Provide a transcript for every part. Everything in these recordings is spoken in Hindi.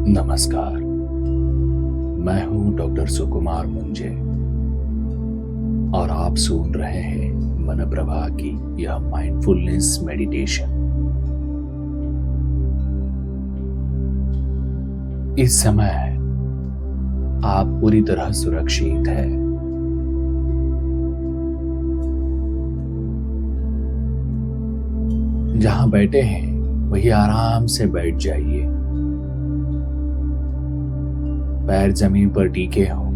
नमस्कार। मैं हूं डॉक्टर सुकुमार मुंजे और आप सुन रहे हैं मन प्रभा की यह माइंडफुलनेस मेडिटेशन। इस समय आप पूरी तरह सुरक्षित हैं। जहां बैठे हैं वही आराम से बैठ जाइए। पैर जमीन पर टीके हों,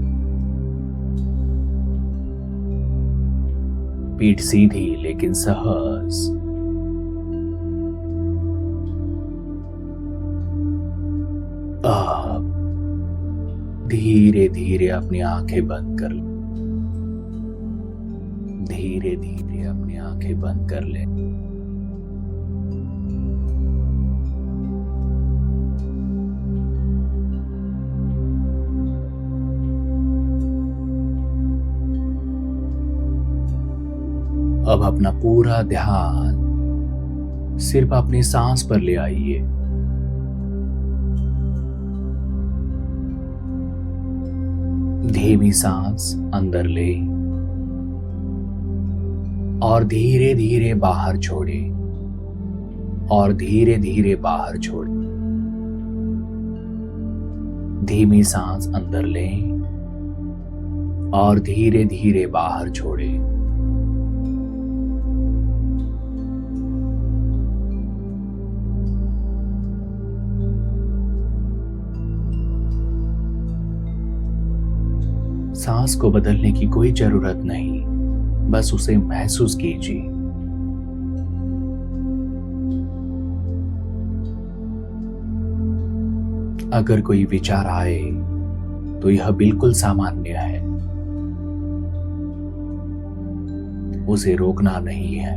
पीठ सीधी लेकिन सहज। अब धीरे धीरे अपनी आंखें बंद कर लें। धीरे धीरे अपनी आंखें बंद कर लें। अब अपना पूरा ध्यान सिर्फ अपनी सांस पर ले आइए। धीमी सांस अंदर ले और धीरे धीरे बाहर छोड़े और धीरे धीरे बाहर छोड़े। धीमी सांस अंदर ले और धीरे धीरे बाहर छोड़े। सांस को बदलने की कोई जरूरत नहीं, बस उसे महसूस कीजिए। अगर कोई विचार आए तो यह बिल्कुल सामान्य है, उसे रोकना नहीं है।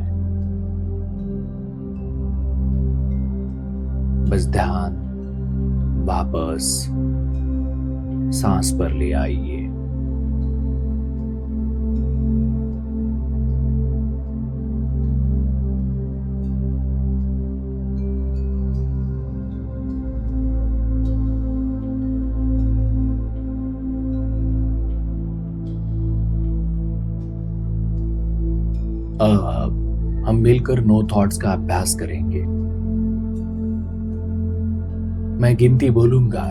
बस ध्यान वापस सांस पर ले आइए। अब हम मिलकर नो थॉट्स का अभ्यास करेंगे। मैं गिनती बोलूंगा,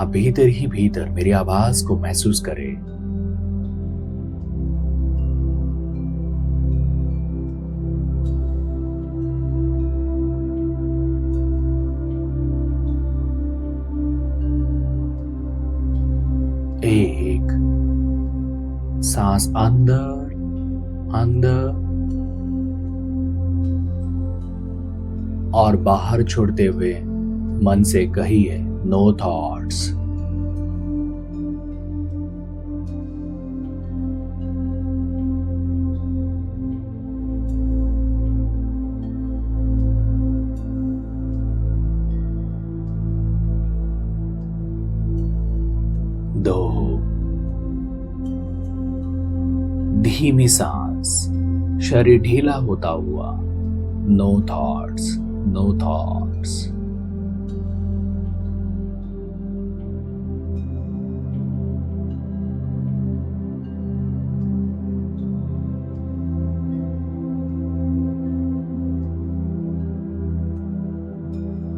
आप भीतर ही भीतर मेरी आवाज को महसूस करें। एक, सांस अंदर अंदर और बाहर छोड़ते हुए मन से कहिए नो थॉट्स। दो, धीमी सांस शरीर ढीला होता हुआ नो थॉट्स नो थॉट्स।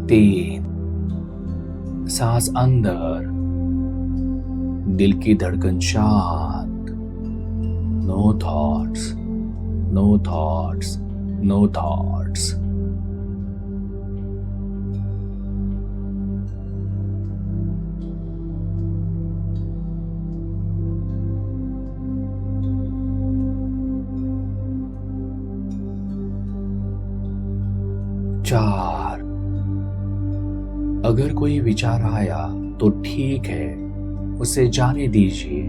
तीन, सांस अंदर, दिल की धड़कन शांत। No thoughts no thoughts no thoughts. चार, अगर कोई विचार आया तो ठीक है, उसे जाने दीजिए।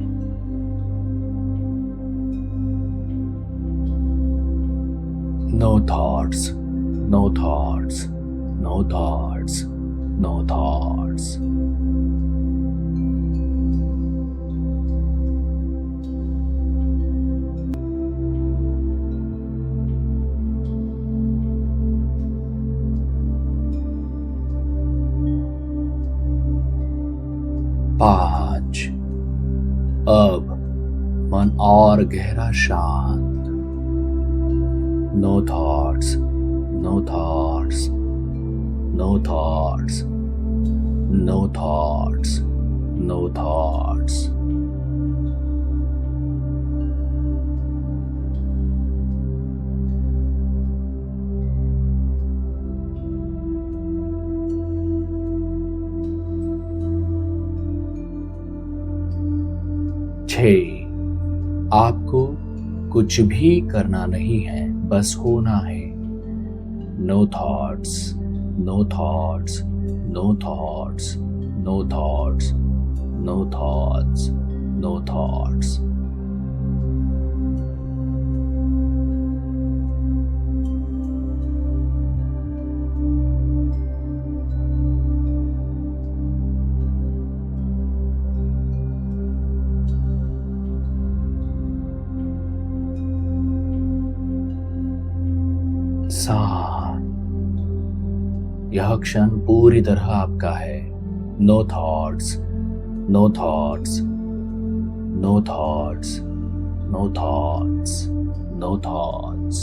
No thoughts no thoughts no thoughts no thoughts. 5। अब मन और गहरा शांत। No thoughts, no thoughts, no thoughts, no thoughts, no thoughts. आपको कुछ भी करना नहीं है, बस होना है। No thoughts, no thoughts, no thoughts, no thoughts, no thoughts, no thoughts. यह क्षण पूरी तरह आपका है। No thoughts, no thoughts, no thoughts, no thoughts, no thoughts,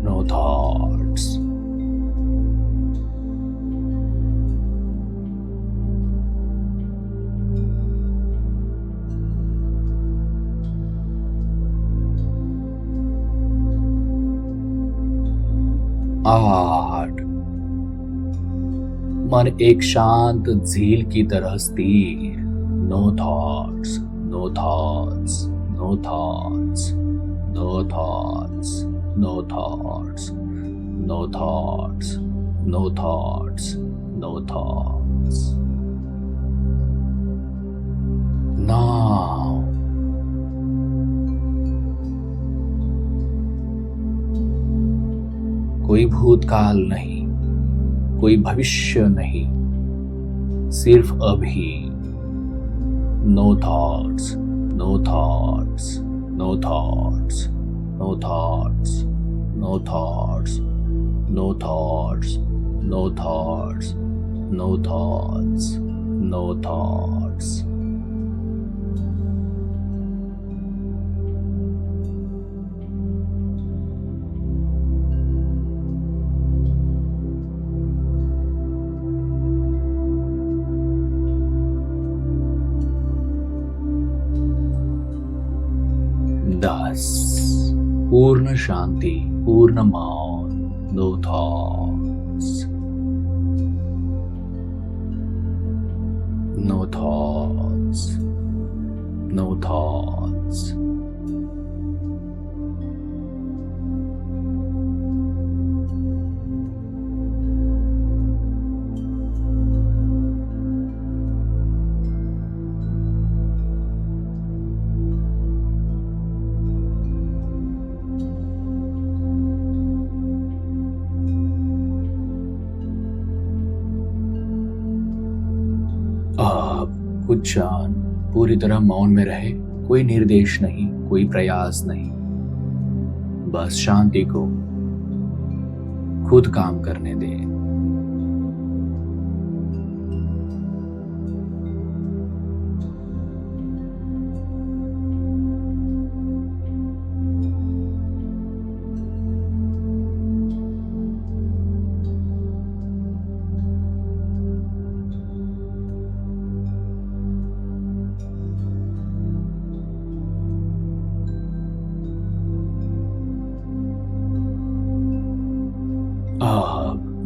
no thoughts. आठ। मन एक शांत झील की तरह स्थिर। No thoughts, no thoughts, no thoughts, no thoughts, no thoughts, no thoughts, no thoughts, no thoughts. Now कोई भूतकाल नहीं, कोई भविष्य नहीं, सिर्फ अभी। No thoughts, no thoughts, no thoughts, no thoughts, no thoughts, no thoughts, no thoughts, no thoughts, no thoughts. पूर्ण शांति, पूर्ण मौन। No thoughts, no thoughts, no thoughts. कुछ क्षण पूरी तरह मौन में रहे। कोई निर्देश नहीं, कोई प्रयास नहीं, बस शांति को खुद काम करने दें।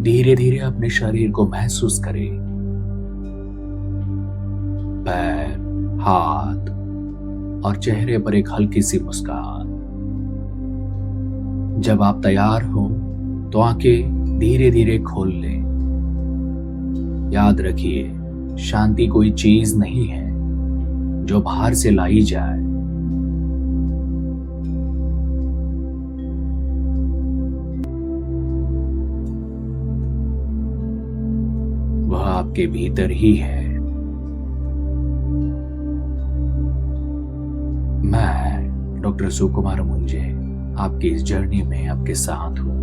धीरे धीरे अपने शरीर को महसूस करें। पैर, हाथ और चेहरे पर एक हल्की सी मुस्कान। जब आप तैयार हो तो आंखें धीरे धीरे खोल लें। याद रखिए, शांति कोई चीज नहीं है जो बाहर से लाई जाए। वह आपके भीतर ही है। मैं डॉक्टर सुकुमार मुंजे आपकी इस जर्नी में आपके साथ हूं।